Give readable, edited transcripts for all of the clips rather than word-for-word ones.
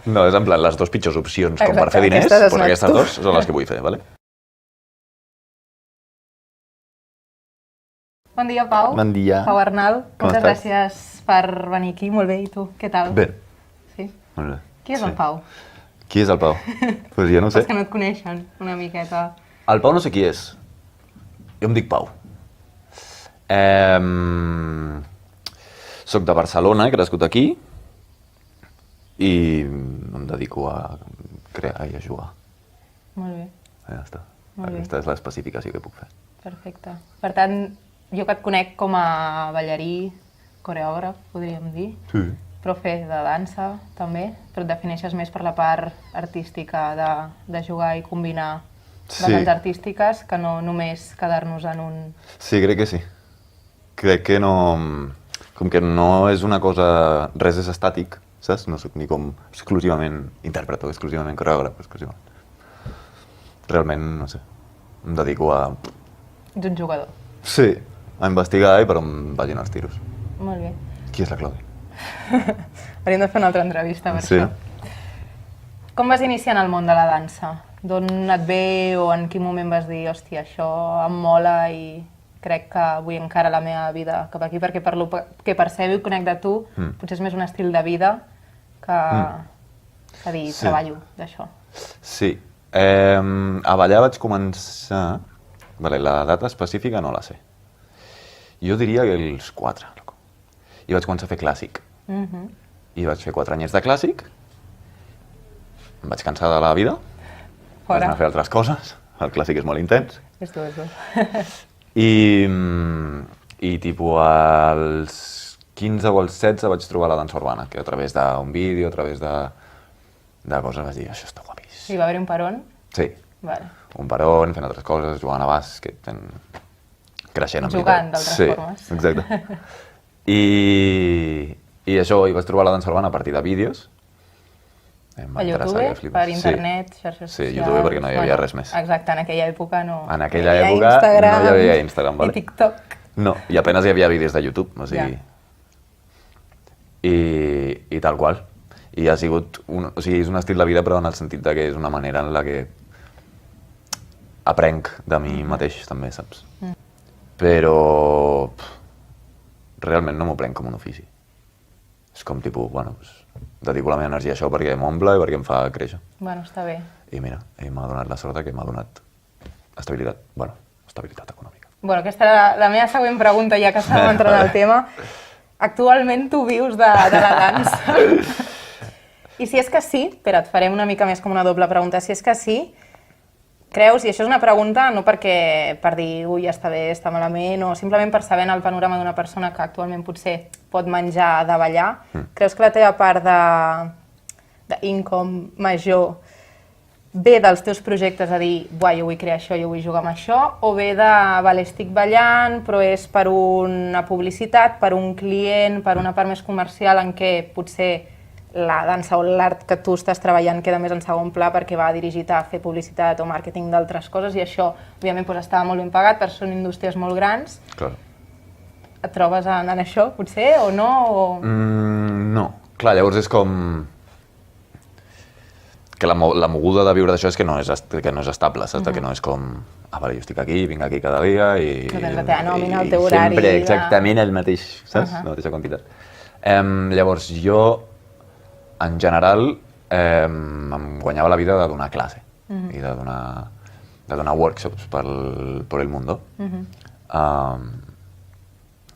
No, és en plan, les dues pitjors opcions com per fer diners, doncs aquestes dues són les que vull fer, vale? Bon dia, Pau. Bon dia. Pau Arnal, moltes gràcies per venir aquí. Molt bé, i tu? Què tal? Bé. Sí? Molt bé. Qui és el Pau? Qui és el Pau? Pues jo no ho sé. Els que no et coneixen, una miqueta. El Pau no sé qui és. Jo em dic Pau. Soc de Barcelona, he crescut aquí i em dedico a crear i a jugar. Molt bé. Ja està. Molt bé. Aquesta és l'especificació que puc fer. Perfecte. Per tant, jo que et conec com a ballarí, coreògraf, podríem dir, profe de dansa també, però et defineixes més per la part artística de jugar i combinar vessants artístiques que no només quedar-nos en un... Sí, crec que sí. Crec que no... Com que no és una cosa... Res és estàtic, saps? No soc ni com exclusivament intèrpret o exclusivament coreògraf, exclusivament. Realment, no sé, em dedico a... Ets un jugador. Sí, a investigar i per on vagin els tiros. Molt bé. Qui és la Clàudia? Hauríem de fer una altra entrevista per Sí. això. Com vas iniciar en el món de la dansa? D'on et ve o en quin moment vas dir, hòstia, això em mola i crec que vull encara la meva vida cap aquí, perquè per lo que percebo i conec de tu, potser és més un estil de vida que dir, treballo d'això. Sí. A ballar vaig començar... Vale, la data específica no la sé. Jo diria que els 4. I vaig començar a fer clàssic. I vaig fer 4 anyets de clàssic. Em vaig cansar de la vida. Vaig anar a fer altres coses. El clàssic és molt intens. És dur, és dur. I tipus als 15 o als 16 vaig trobar la dansa urbana, que a través d'un vídeo, a través de coses vaig dir, això està guapíssim. I va haver un peron? Sí. Vale. Un peron, fent altres coses, jugant a bàsquet, creixent en jugant d'altres formes. Sí, exacte. I això, hi vaig trobar la dansa urbana a partir de vídeos. A YouTube, per internet, xarxes socials... Sí, YouTube perquè no hi havia res més. Exacte, en aquella època no... En aquella època no hi havia Instagram, vale? I TikTok. No, i apenas hi havia vídeos de YouTube, o sigui... I tal qual. I ha sigut... O sigui, és un estil de vida, però en el sentit que és una manera en la que aprenc de mi mateix, també, saps? Però... realment no m'ho prenc com un ofici. És com tipus, bueno, dedico la meva energia a això perquè m'omple i perquè em fa créixer. Bueno, està bé. I mira, m'ha donat la sort que m'ha donat estabilitat, bueno, estabilitat econòmica. Bueno, aquesta era la meva següent pregunta, ja que estàvem entrant al tema. Actualment tu vius de la dansa? I si és que sí, espera, et farem una mica més com una doble pregunta, si és que sí, creus, i això és una pregunta no perquè per dir, ui, està bé, està malament, o simplement per saber en el panorama d'una persona que actualment potser pot menjar de ballar, creus que la teva part d'income major ve dels teus projectes a dir, buah, jo vull crear això, jo vull jugar amb això, o ve de, vale, estic ballant, però és per una publicitat, per un client, per una part més comercial en què potser la dansa o l'art que tu estàs treballant queda més en segon pla perquè va dirigit a fer publicitat o màrqueting d'altres coses i això, òbviament, estava molt ben pagat, però són indústries molt grans. Clar. Et trobes en això, potser, o no? No. Clar, llavors és com... que la moguda de viure d'això és que no és estable, saps? Que no és com... vale, jo estic aquí, vinc aquí cada dia i... No tens la teva nòmina, el teu horari... sempre exactament el mateix, saps? La mateixa quantitat. Llavors, jo... En general, em guanyava la vida de donar classe i de donar workshops per el mundo.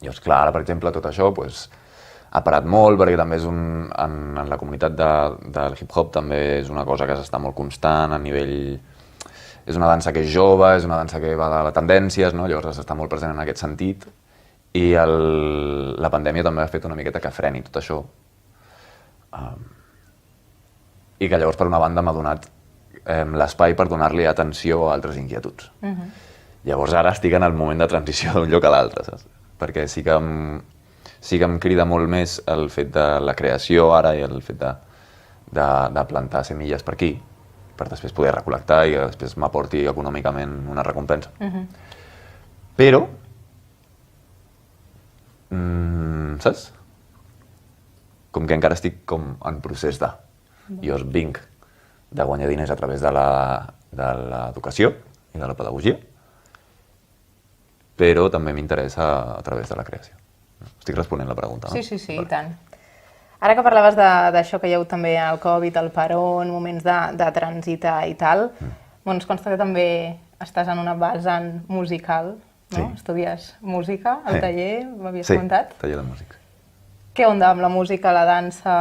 Llavors, clar, ara, per exemple, tot això ha parat molt perquè també és en la comunitat del hip-hop també és una cosa que s'està molt constant a nivell... És una dansa que és jove, és una dansa que va de tendències, no? Llavors està molt present en aquest sentit i la pandèmia també ha fet una miqueta que freni tot això. I que llavors, per una banda, m'ha donat l'espai per donar-li atenció a altres inquietuds. Llavors ara estic en el moment de transició d'un lloc a l'altre, saps? Perquè sí que em crida molt més el fet de la creació ara i el fet de plantar semilles per aquí, per després poder recol·lectar i que després m'aporti econòmicament una recompensa. Però, saps? Com que encara estic en procés de... Jo vinc de guanyar diners a través de l'educació i de la pedagogia, però també m'interessa a través de la creació. Estic responent la pregunta, no? Sí, i tant. Ara que parlaves d'això que hi ha hagut també el Covid, el Peron, moments de transitar i tal, ens consta que també estàs en una vessant musical, no? Sí. Estudies música al taller, m'havies comentat? Sí, taller de músics. Què onda amb la música, la dansa?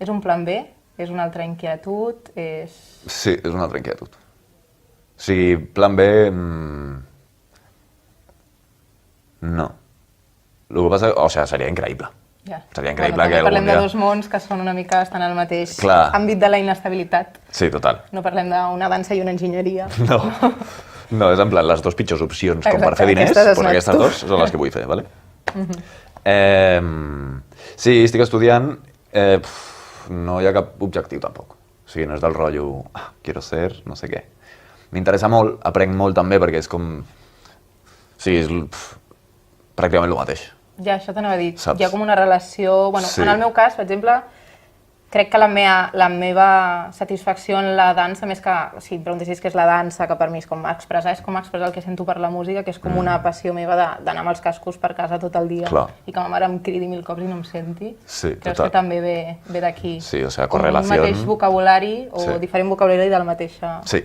És un plan B? És una altra inquietud? Sí, és una altra inquietud. O sigui, plan B... No. El que passa... O sigui, seria increïble. Ja. Seria increïble que algun dia... Parlem de dos mons que són una mica, estan al mateix àmbit de la inestabilitat. Sí, total. No parlem d'una dansa i una enginyeria. No, és en plan les dues pitjors opcions com per fer diners, doncs aquestes dues són les que vull fer, ¿vale? Sí, estic estudiant, no hi ha cap objectiu tampoc. O sigui, no és del rotllo, quiero ser no sé què. M'interessa molt, aprenc molt també perquè és com... O sigui, és pràcticament el mateix. Ja, això t'anava a dir. Saps? Hi ha com una relació... Bueno, Sí. En el meu cas, per exemple, crec que la meva satisfacció en la dansa, més que si em preguntessis què és la dansa, que per mi és com expressar, és com expressar el que sento per la música, que és com una passió meva d'anar amb els cascos per casa tot el dia. Clar. I que ma mare em cridi 1000 cops i no em senti. Sí, Creus total. que també ve d'aquí? Sí, o sigui, Com correlació... un mateix vocabulari o Sí. diferent vocabulari de la mateixa Sí,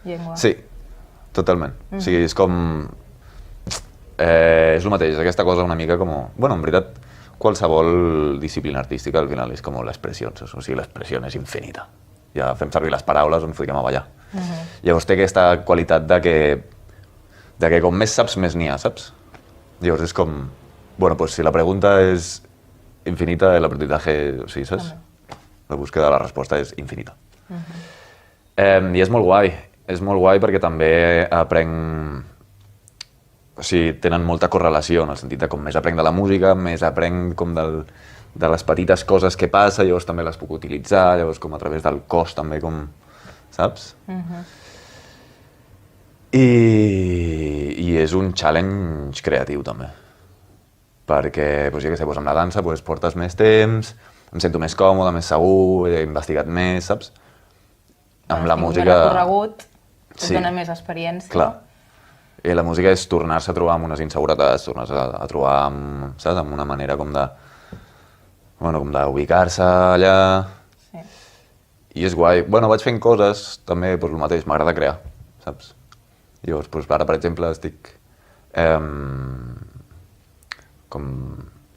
llengua. sí, totalment. O sigui, és com... és el mateix, aquesta cosa una mica com... Bueno, en veritat, qualsevol disciplina artística al final és com l'expressió, o sigui, l'expressió és infinita. Ja fem servir les paraules, ens fiquem a ballar. Llavors té aquesta qualitat de que com més saps, més n'hi ha, saps? Llavors és com... Bueno, pues si la pregunta és infinita, el aprendizaje, o sigui, saps? La búsqueda de la resposta és infinita. I és molt guai perquè també aprenc... O sigui, tenen molta correlació, en el sentit de com més aprenc de la música, més aprenc com de les petites coses que passa, llavors també les puc utilitzar, llavors com a través del cos també com... Saps? I és un challenge creatiu també. Perquè, doncs, jo què sé, amb la dansa portes més temps, em sento més còmode, més segur, he investigat més, saps? Amb la música... Més recorregut, et Sí. dona més experiència. Clar. I la música és tornar-se a trobar amb unes inseguretats, tornar-se a trobar amb, saps? Amb una manera com de... Bueno, com d'ubicar-se allà... Sí. I és guai. Bueno, vaig fent coses, també, doncs, el mateix, m'agrada crear, saps? Llavors, doncs, ara, per exemple, estic... com...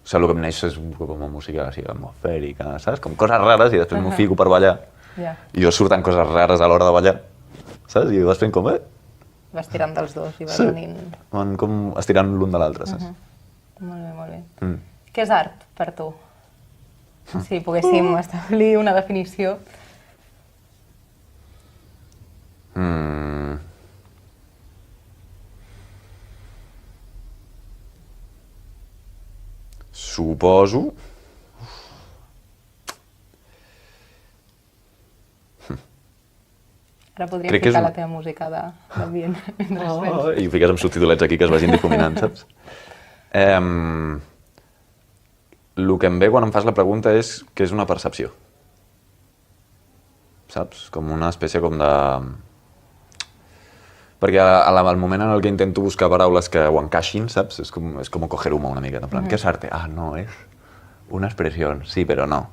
O sigui, el que em neix és com una música així, atmosfèrica, saps? Com coses rares i després m'ho fico per ballar. Ja. I jo surten coses rares a l'hora de ballar, saps? I vas fent com, Vas tirant dels dos i vas Sí. unint. Van com estirant l'un de l'altre, saps? Molt bé, molt bé. Què és art per tu? Si poguéssim establir una definició. Suposo... Ara podríem Crec que és ficar un- la teva música d'ambient mentre es fes. I ho fiques amb subtitulets aquí que es vagin difuminant, saps? El que em ve quan em fas la pregunta és que és una percepció. Saps? Com una espècie com de... Perquè al moment en el que intento buscar paraules que ho encaixin, saps? És com coger humo una mica. En plan, què és arte? Ah, no, és una expressió, sí, però no.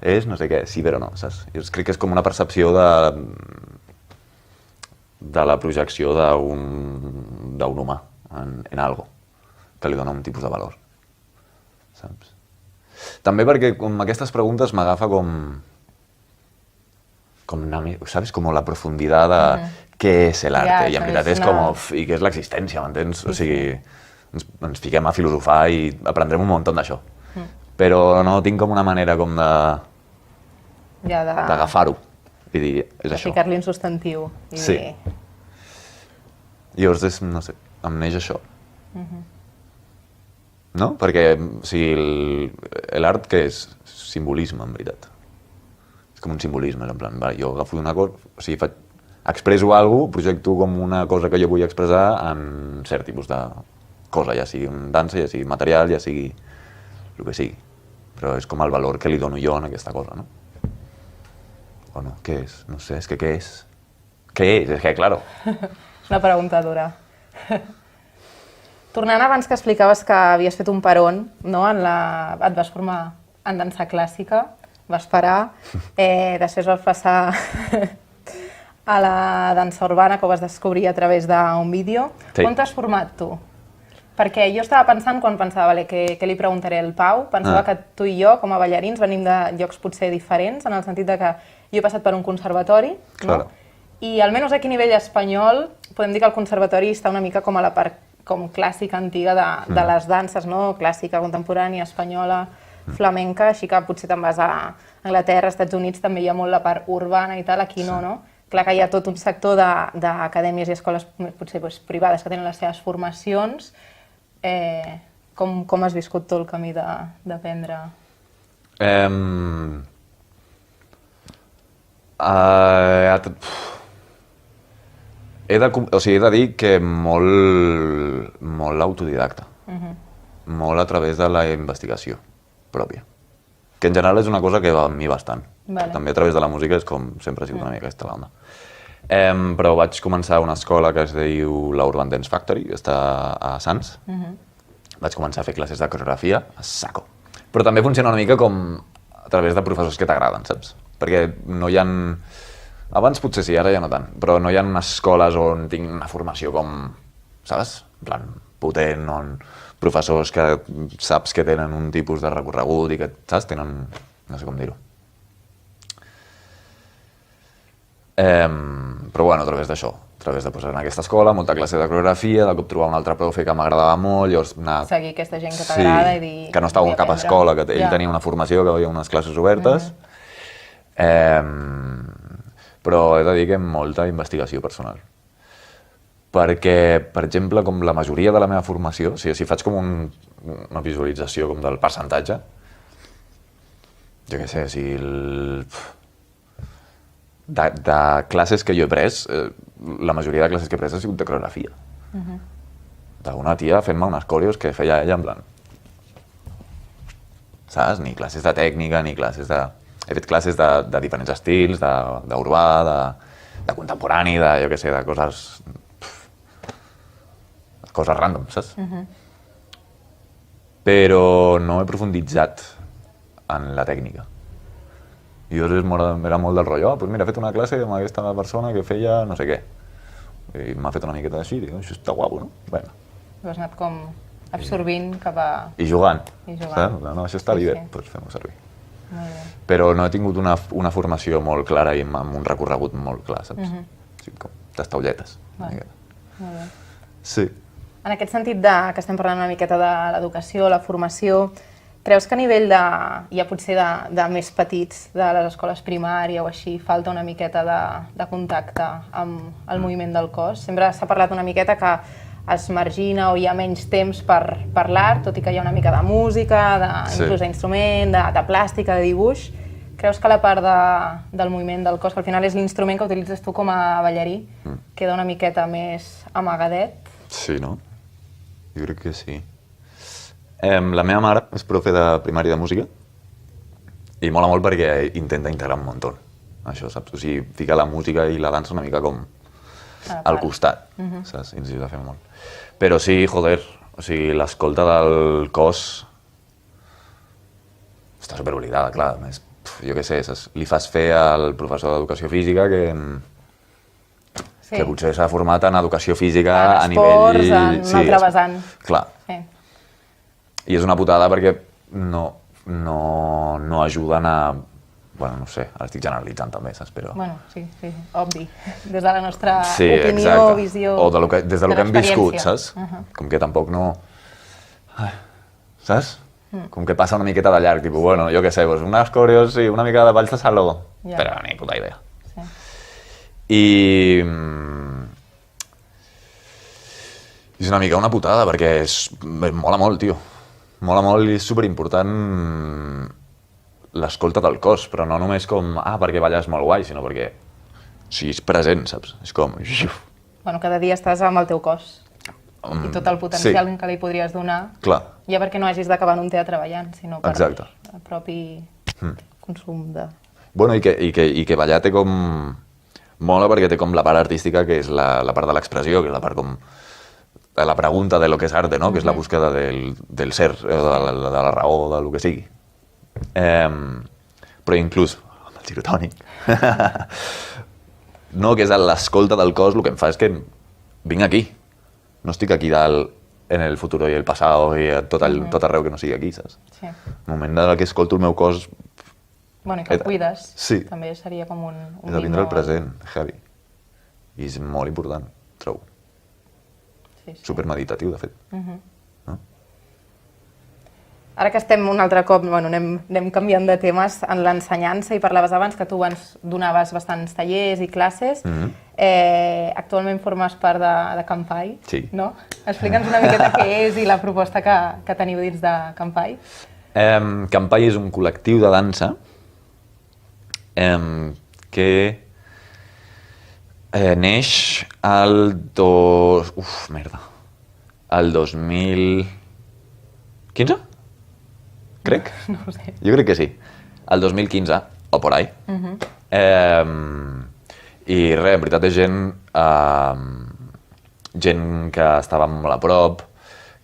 És no sé què, sí, però no, saps? Jo crec que és com una percepció de la projecció d'un humà en algo que li dona un tipus de valor, saps? També perquè com aquestes preguntes m'agafa saps? Com la profunditat de què és l'arte, i en veritat és com, i què és l'existència, m'entens? O sigui, ens fiquem a filosofar i aprendrem un munt d'això. Però no tinc com una manera com d'agafar-ho i dir, és això. Ficar-li un substantiu. I Sí. dir... Llavors, no sé, em neix això. No? Perquè, o sigui, l'art què és? Simbolisme, en veritat. És com un simbolisme, és en plan, va, jo agafo una cosa, o sigui, expresso alguna cosa, projecto com una cosa que jo vull expressar en cert tipus de cosa, ja sigui dansa, ja sigui material, ja sigui el que sigui. Però és com el valor que li dono jo en aquesta cosa, no? Bueno, què és? No sé, és que què és? Què és? És que, claro. És una pregunta dura. Tornant abans que explicaves que havies fet un peron, no? Et vas formar en dansa clàssica, vas parar, després vas passar a la dansa urbana, que ho vas descobrir a través d'un vídeo. Sí. On t'has format tu? Perquè jo estava pensant, quan pensava, vale, què li preguntaré al Pau, pensava que tu i jo, com a ballarins, venim de llocs potser diferents, en el sentit de que jo he passat per un conservatori, Claro. no? I almenys aquí a nivell espanyol podem dir que el conservatori està una mica com a la part com clàssica antiga de les danses, no? Clàssica, contemporània, espanyola, flamenca, així que potser te'n vas a Anglaterra, Estats Units, també hi ha molt la part urbana i tal, aquí no, no? Clar que hi ha tot un sector d'acadèmies i escoles potser privades que tenen les seves formacions. Com has viscut tu el camí d'aprendre? He de dir que molt autodidacta. Molt a través de la investigació pròpia. Que en general és una cosa que va amb mi bastant. Vale. També a través de la música és com sempre ha sigut una mica aquesta l'onda. Però vaig començar a una escola que es diu la Urban Dance Factory, que està a Sants. Vaig començar a fer classes de coreografia a saco. Però també funciona una mica com a través de professors que t'agraden, saps? Perquè no hi ha... Abans potser sí, ara ja no tant, però no hi ha escoles on tinc una formació com, saps? En plan, potent, on professors que saps que tenen un tipus de recorregut i que, saps? Tenen... no sé com dir-ho. Però bueno, a través d'això, a través de posar en aquesta escola, molta classe de coreografia, de cop trobar un altre profe que m'agradava molt, llavors anar... Seguir aquesta gent que t'agrada i dir... que no estava en cap escola, que ell tenia una formació, que hi havia unes classes obertes. Però he de dir que molta investigació personal. Perquè, per exemple, com la majoria de la meva formació, si faig com una visualització com del percentatge, jo què sé, si de classes que jo he pres, la majoria de classes que he pres ha sigut de coreografia. D'una tia fent-me unes coreos que feia ella en plan... Saps? Ni classes de tècnica, ni classes de... He fet classes de diferents estils, d'urbà, de contemporani, de, jo què sé, de coses... coses random, saps? Però no he profunditzat en la tècnica. I llavors era molt del rotllo, doncs mira, he fet una classe amb aquesta persona que feia no sé què. I m'ha fet una miqueta així, i dic, això està guapo, no? Bueno. Has anat com absorbint cap a... I jugant. Saps? No, això està bé, doncs fem-ho servir. Molt bé. Però no he tingut una formació molt clara i amb un recorregut molt clar, saps? Sí, com tastaulletes. Molt bé. Sí. En aquest sentit que estem parlant una miqueta de l'educació, la formació, creus que a nivell ja potser de més petits, de les escoles primàries o així, falta una miqueta de contacte amb el moviment del cos? Sempre s'ha parlat una miqueta que es margina o hi ha menys temps per l'art, tot i que hi ha una mica de música, inclús d'instrument, de plàstica, de dibuix. Creus que la part del moviment del cos, que al final és l'instrument que utilitzes tu com a ballarí, queda una miqueta més amagadet? Sí, no? Jo crec que sí. La meva mare és profe de primària de música i mola molt perquè intenta integrar un muntó. Això, saps? O sigui, fica la música i la dansa una mica com al costat, saps? I ens ajuda a fer molt. Però sí, joder, o sigui, l'escolta del cos està superoblidada, clar. Més, jo què sé, li fas fer al professor d'educació física que potser s'ha format en educació física a nivell... En esports, en un altre vessant. Clar. I és una putada perquè no ajuden a... Bueno, no sé, ara estic generalitzant també, saps? Però... Bueno, sí, obvi. Des de la nostra opinió, visió... O des de lo que hem viscut, saps? Com que tampoc no... Saps? Com que passa una miqueta de llarg, tipus, bueno, jo què sé, unes coreos i una mica de balls de saló, però ni puta idea. I és una mica una putada, perquè mola molt, tio. Mola molt i és superimportant l'escolta del cos, però no només com, perquè balles molt guai, sinó perquè és present, saps? És com... Bueno, cada dia estàs amb el teu cos i tot el potencial que li podries donar, ja perquè no hagis d'acabar en un teatre ballant, sinó per el propi consum de... Bueno, i que ballar té com... Mola perquè té com la part artística, que és la part de l'expressió, que és la part com... de la pregunta de lo que és arte, no? Que és la búsqueda del ser, de la raó, de lo que sigui. Però inclús, amb el girotònic, no, que és l'escolta del cos, el que em fa és que vinc aquí. No estic aquí dalt en el futur i el passat i tot arreu que no sigui aquí, saps? Sí. El moment en què escolto el meu cos... Bueno, i que el cuides, sí. també seria com un És de vindre al present, heavy. I és molt important, trobo. Sí. Supermeditatiu, de fet. No? Ara que estem un altre cop, bueno, anem canviant de temes en l'ensenyança i parlaves abans que tu abans donaves bastants tallers i classes. Actualment formes part de Campai, Sí. no? Explica'ns una miqueta què és i la proposta que teniu dins de Campai. Campai és un col·lectiu de dansa que neix el 2015? Crec? No ho sé. Jo crec que sí. El 2015, o por ahí. I res, en veritat és gent que estava molt a prop,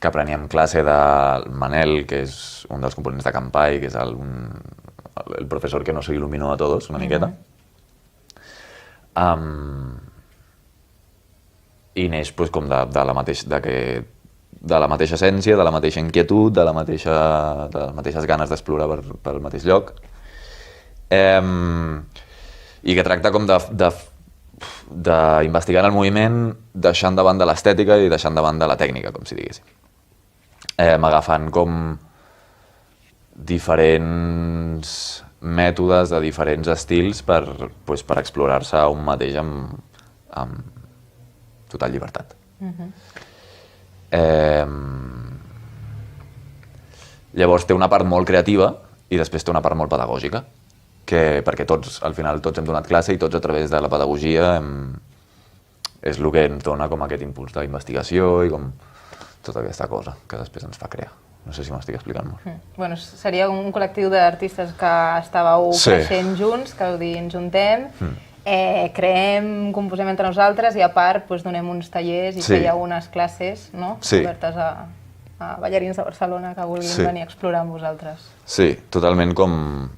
que apreníem classe del Manel, que és un dels components de Campai, que és el professor que nos il·luminó a tots, una miqueta. I neix pues, com de la mateixa essència, de la mateixa inquietud, de les mateixes ganes d'explorar pel mateix lloc. I que tracta com d'investigar el moviment deixant de banda l'estètica i deixant de banda la tècnica, com si diguéssim. Agafant com diferents mètodes de diferents estils per explorar-se a un mateix amb total llibertat. Llavors té una part molt creativa i després té una part molt pedagògica, perquè al final tots hem donat classe i tots a través de la pedagogia és el que ens dona com aquest impuls d'investigació i com tota aquesta cosa que després ens fa crear. No sé si m'estic explicant molt. Bueno, seria un col·lectiu d'artistes que estàveu creixent junts, que heu dit ens juntem, creem, composem entre nosaltres i a part donem uns tallers i fèieu unes classes obertes a ballarins de Barcelona que vulguin venir a explorar amb vosaltres. Sí, totalment com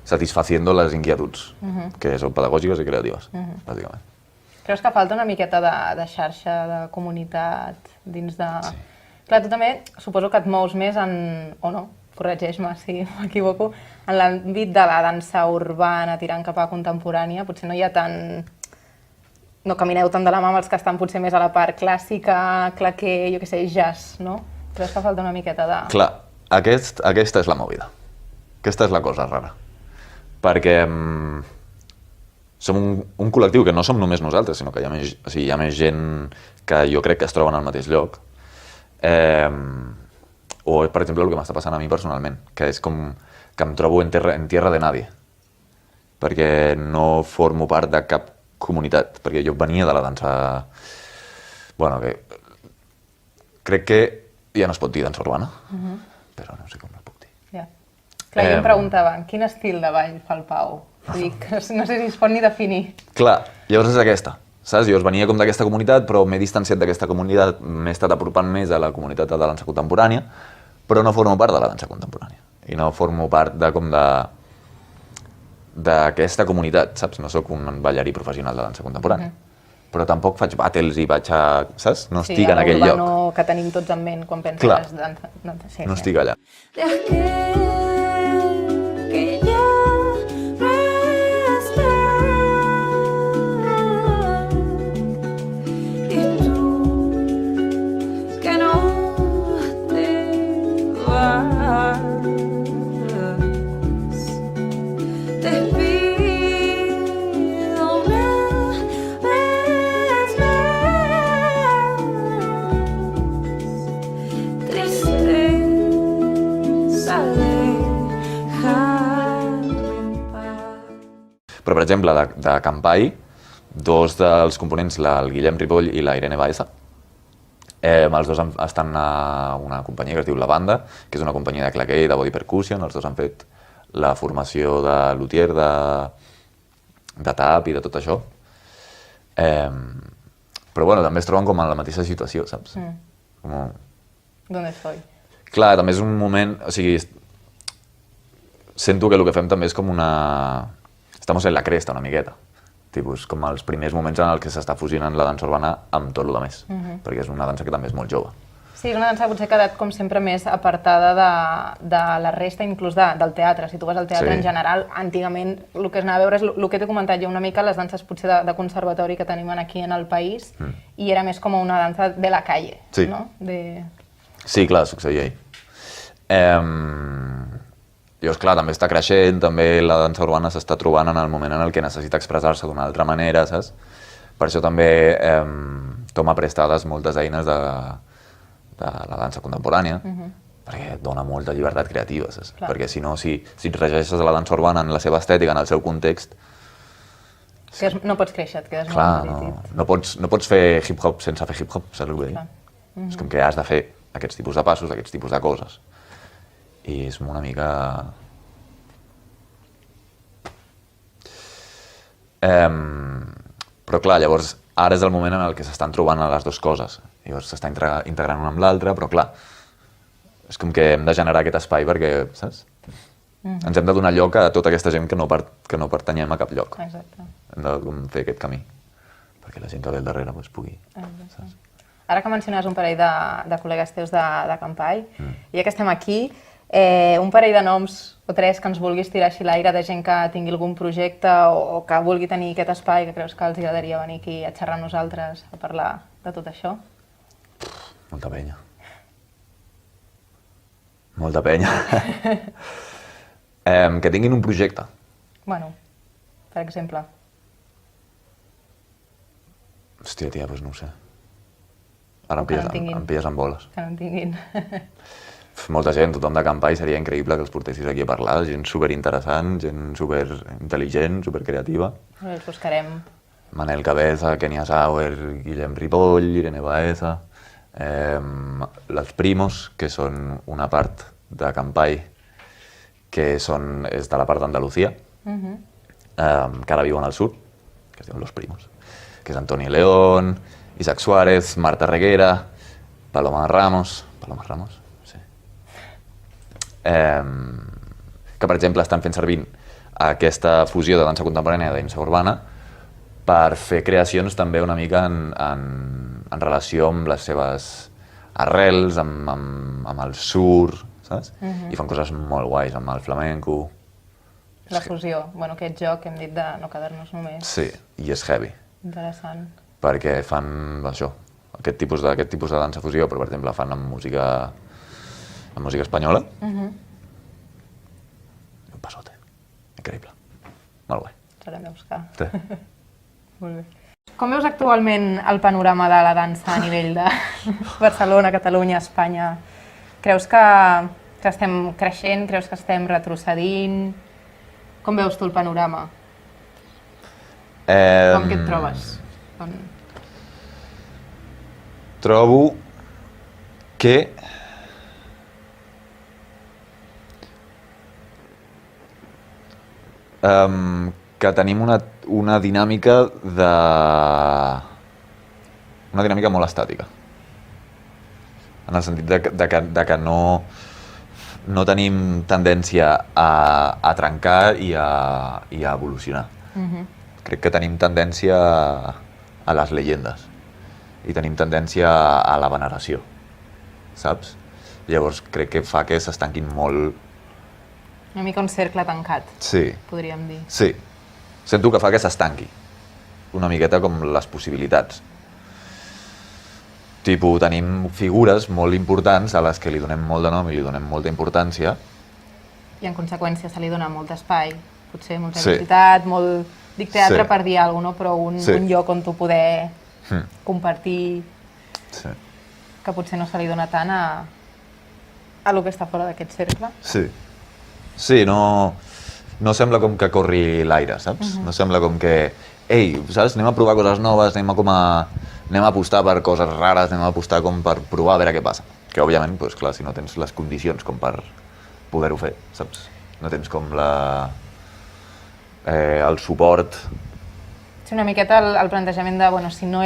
satisfaciendo les inquietuds, que són pedagògiques i creatives, bàsicament. Creus que falta una miqueta de xarxa, de comunitat dins de... Clar, tu també suposo que et mous més en, o no, corregeix-me si m'equivoco, en l'àmbit de la dansa urbana tirant cap a contemporània, potser no hi ha tant... No camineu tant de la mà amb els que estan potser més a la part clàssica, claquer, jo què sé, jazz, no? Creus que falta una miqueta de... Clar, aquesta és la movida. Aquesta és la cosa rara. Perquè som un col·lectiu que no som només nosaltres, sinó que hi ha més gent que jo crec que es troben al mateix lloc. O, per exemple, el que m'està passant a mi personalment, que és com que em trobo en tierra de nadie. Perquè no formo part de cap comunitat, perquè jo venia de la dansa... Bueno, que crec que ja no es pot dir dansa urbana, però no sé com no puc dir. Clar, jo em preguntava, quin estil de ball fa el Pau? No sé si es pot ni definir. Clar, llavors és aquesta, saps? Jo venia com d'aquesta comunitat, però m'he distanciat d'aquesta comunitat, m'he estat apropant més a la comunitat de dansa contemporània, però no formo part de la dansa contemporània. I no formo part d'aquesta comunitat, saps? No sóc un ballarí professional de dansa contemporània. Però tampoc faig battles i vaig a... Saps? No estic en aquell lloc. Sí, que tenim tots en ment quan penses dansa. No estic allà. Però, per exemple, de Campai, dos dels components, el Guillem Ripoll i la Irene Baeza, Els dos estan a una companyia que es diu La Banda, que és una companyia de claqué i de body percussion. Els dos han fet la formació de luthier, de tap i de tot això. Però bueno, també es troben com en la mateixa situació, saps? ¿Dónde estoy? Clar, també és un moment... O sigui, sento que el que fem també és com una... Estamos en la cresta una miqueta. Tipus, com els primers moments en què s'està fusionant la dansa urbana amb tot el més. Perquè és una dansa que també és molt jove. Sí, és una dansa que potser ha quedat com sempre més apartada de la resta, inclús del teatre. Si tu vas al teatre en general, antigament el que es anava a veure és el que t'he comentat jo una mica, les danses potser de conservatori que tenim aquí en el país, i era més com una dansa de la calle, no? Sí, clar, succeïa ahí. Llavors, clar, també està creixent, també la dansa urbana s'està trobant en el moment en el que necessita expressar-se d'una altra manera, saps? Per això també toma prestades moltes eines de la dansa contemporània, perquè et dona molta llibertat creativa, saps? Perquè si no, si et regeixes a la dansa urbana en la seva estètica, en el seu context... No pots créixer, et quedes molt petit. No pots fer hip-hop sense fer hip-hop, saps el que vull dir? És com que has de fer aquests tipus de passos, aquests tipus de coses. I és una mica... Però clar, llavors, ara és el moment en el que s'estan trobant les dues coses. Llavors s'està integrant una amb l'altra, però clar, és com que hem de generar aquest espai perquè, saps? Ens hem de donar lloc a tota aquesta gent que no pertanyem a cap lloc. Exacte. Hem de fer aquest camí, perquè la gent que ve al darrere pugui, saps? Ara que menciones un parell de col·legues teus de Campai, ja que estem aquí, un parell de noms o tres que ens vulguis tirar així l'aire de gent que tingui algun projecte o que vulgui tenir aquest espai que creus que els agradaria venir aquí a xerrar amb nosaltres, a parlar de tot això? Molta penya. Molta penya. Que tinguin un projecte. Bueno, per exemple. Hòstia, tia, doncs no ho sé. Ara em pilles amb boles. Que no en tinguin. Molta gent, tothom de Campai, seria increïble que els portessis aquí a parlar, gent superinteressant, gent superintel·ligent, supercreativa. Els buscarem. Manel Cabeza, Kenia Sauer, Guillem Ripoll, Irene Baeza, les Primos, que són una part de Campai, que és de la part d'Andalucía, que ara viuen al sud, que es diuen Los Primos, que és Antoni León, Isaac Suárez, Marta Reguera, Paloma Ramos, sí. Que, per exemple, estan fent servir aquesta fusió de dansa contemporània i dansa urbana per fer creacions també una mica en relació amb les seves arrels, amb el sur, saps? I fan coses molt guais, amb el flamenco. La fusió, bueno, aquest joc que hem dit de no quedar-nos només. Sí, i és heavy. Interessant. Perquè fan això, aquest tipus de dansa fusió, però per exemple fan amb música espanyola. Un passote, increïble, molt guai. Ens haurem de buscar. Sí. Molt bé. Com veus actualment el panorama de la dansa a nivell de Barcelona, Catalunya, Espanya? Creus que estem creixent? Creus que estem retrocedint? Com veus tu el panorama? Com que et trobes? Trobo que tenim una dinàmica molt estàtica. En el sentit de que no tenim tendència a trencar i a evolucionar. Crec que tenim tendència a les llegendes i tenim tendència a la veneració, saps? Llavors crec que fa que s'estanquin molt... Una mica un cercle tancat, podríem dir. Sí, sento que fa que s'estanqui una miqueta com les possibilitats. Tenim figures molt importants a les que li donem molt de nom i li donem molta importància. I en conseqüència se li dona molt espai, potser molta identitat, molt... Dic teatre per dir alguna cosa, però un lloc on tu poder compartir, que potser no se li dona tant a lo que està fora d'aquest cercle. Sí, no sembla com que corri l'aire, saps? No sembla com que, ei, saps, anem a provar coses noves, anem a anem a apostar per coses rares, anem a apostar com per provar a veure què passa. Que òbviament, doncs, clar, si no tens les condicions com per poder-ho fer, saps? No tens com el suport. Sí, una miqueta el plantejament de, bueno, si no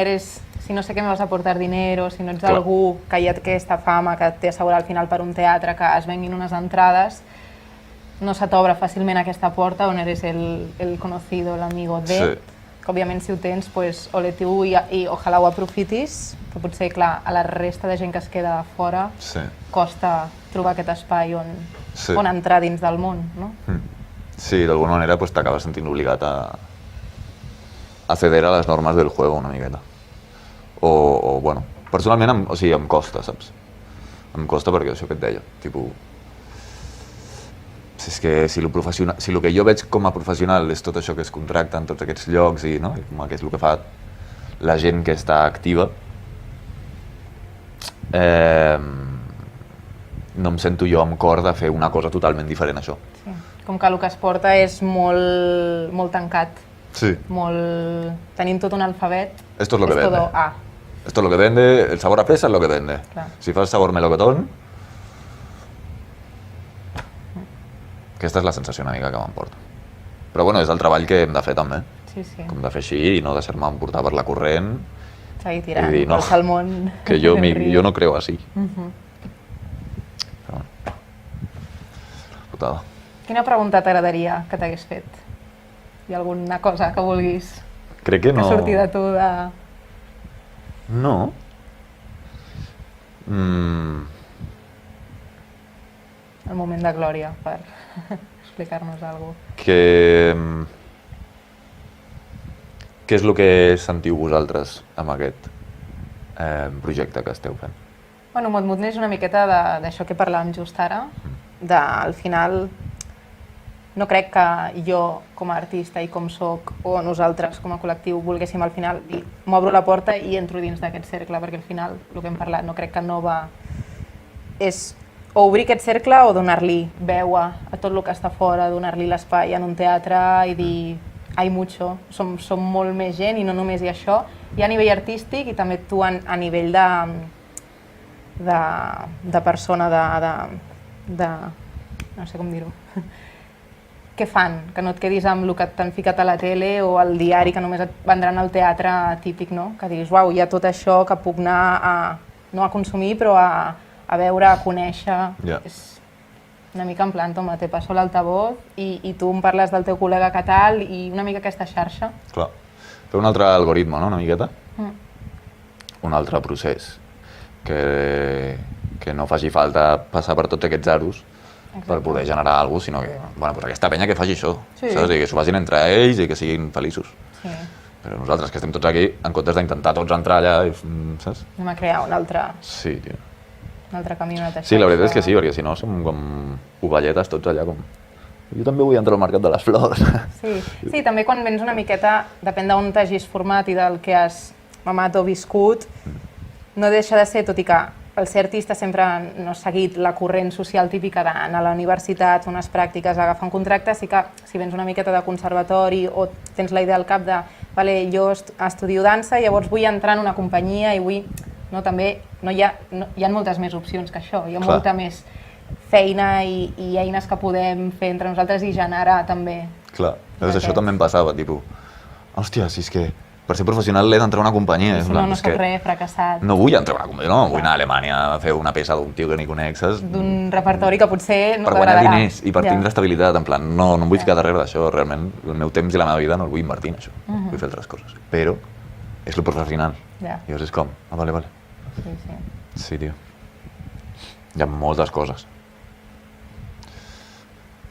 sé que me vas a aportar dinero, si no ets algú que hi ha aquesta fama que té assegurat al final per un teatre, que es venguin unes entrades, no se t'obre fàcilment aquesta porta on eres el conocido, l'amigo de... Sí. Que, òbviament, si ho tens, pues, ole tu i ojalà ho aprofitis, que potser, clar, a la resta de gent que es queda fora costa trobar aquest espai on entrar dins del món, no? Sí, d'alguna manera pues, t'acabes sentint obligat a ceder a les normes del juego una miqueta. O bueno, personalment em costa, saps? Em costa perquè això que et deia, tipus... És que si el que jo veig com a professional és tot això que es contracta en tots aquests llocs i no? Que és el que fa la gent que està activa, no em sento jo amb cor de fer una cosa totalment diferent a això. Sí. Com que el que es porta és molt tancat. Sí. Tenim tot un alfabet. Esto es lo que vende. Todo A. Esto es lo que vende, el sabor a fresa es lo que vende. Clar. Si fas sabor melocotón... Aquesta és la sensació una mica que m'emporta. Però bueno, és el treball que hem de fer també. Sí, sí. Com de fer així i no deixar-me emportar per la corrent. Seguir tirant pel salmón. Que jo no creo así. Però bueno. Putada. Quina pregunta t'agradaria que t'hagués fet? Hi ha alguna cosa que vulguis Crec que no. que surti de tu de... No. El moment de glòria per explicar-nos alguna cosa. Què és el que sentiu vosaltres amb aquest projecte que esteu fent? Bueno, Motmut neix una miqueta d'això que parlàvem just ara, al final no crec que jo com a artista i com soc o nosaltres com a col·lectiu volguéssim al final dir m'obro la porta i entro dins d'aquest cercle, perquè al final el que hem parlat no crec que Nova és o obrir aquest cercle o donar-li veu a tot el que està fora, donar-li l'espai en un teatre i dir hay mucho, som molt més gent i no només hi ha això, i a nivell artístic i també tu a nivell de persona, no sé com dir-ho, què fan? Que no et quedis amb el que t'han ficat a la tele o al diari que només et vendran al teatre típic, no? Que diguis, uau, hi ha tot això que puc anar no a consumir però a veure, a conèixer. És una mica en plan, toma, te passo l'altavoz i tu em parles del teu col·lega que tal i una mica aquesta xarxa. Clar. Fer un altre algoritme, no?, una miqueta. Un altre procés. Que no faci falta passar per tots aquests zeros per poder generar alguna cosa, sinó que, bueno, doncs aquesta penya que faci això, saps? I que s'ho facin entre ells i que siguin feliços. Però nosaltres, que estem tots aquí, en comptes d'intentar tots entrar allà, saps? Anem a crear un altre... Sí, tio. Un altre camí, una altra xarxa. Sí, la veritat és que sí, perquè si no som com ovelletes tots allà com... Jo també vull entrar al mercat de les flors. Sí, també quan vens una miqueta, depèn d'on t'hagis format i del que has mamat o viscut, no deixa de ser, tot i que el ser artista sempre no ha seguit la corrent social típica d'anar a la universitat, unes pràctiques, agafar un contracte, sí que si vens una miqueta de conservatori o tens la idea al cap de vale, jo estudio dansa i llavors vull entrar en una companyia i vull... No, també hi ha moltes més opcions que això, hi ha molta més feina i eines que podem fer entre nosaltres i generar també. Clar, això també em passava, tipus, hòstia, si és que per ser professional l'he d'entrar a una companyia. Si no soc res, fracassat. No vull entrar a una companyia, no, vull anar a Alemanya a fer una peça d'un tio que ni conec, saps? D'un repertori que potser no t'agradarà. Per guanyar diners i per tindre estabilitat, en plan, no em vull ficar darrere d'això, realment, el meu temps i la meva vida no el vull invertir en això, vull fer altres coses. Però és el professional, llavors és com, vale. Sí, tio. Hi ha moltes coses.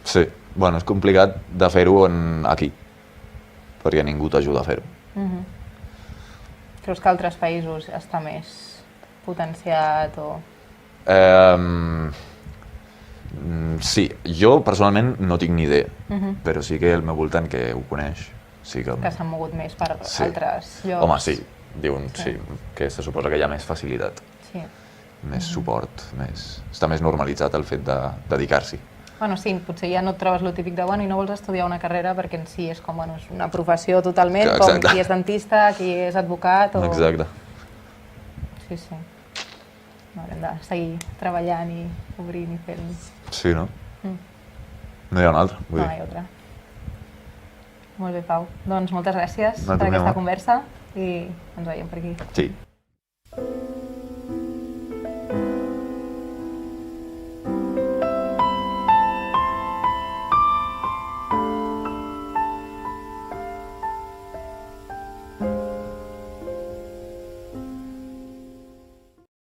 Sí, bueno, és complicat de fer-ho aquí, perquè ningú t'ajuda a fer-ho. Creus que a altres països està més potenciat o...? Sí, jo personalment no tinc ni idea, però sí que el meu voltant que ho coneix sí que... Que s'han mogut més per altres llocs. Home, sí. Diuen, sí, que se suposa que hi ha més facilitat, més suport, està més normalitzat el fet de dedicar-s'hi. Bueno, sí, potser ja no et trobes lo típic de bueno, i no vols estudiar una carrera perquè en si és com, bueno, és una professió totalment, com qui és dentista, qui és advocat o... Exacte. Sí, sí. Haurem de seguir treballant i obrint i fent. Sí, no? No hi ha un altre, vull No dir. hi ha altra. Molt bé, Pau. Doncs moltes gràcies No, per tu, aquesta Gemma. conversa i ens veiem per aquí. Sí.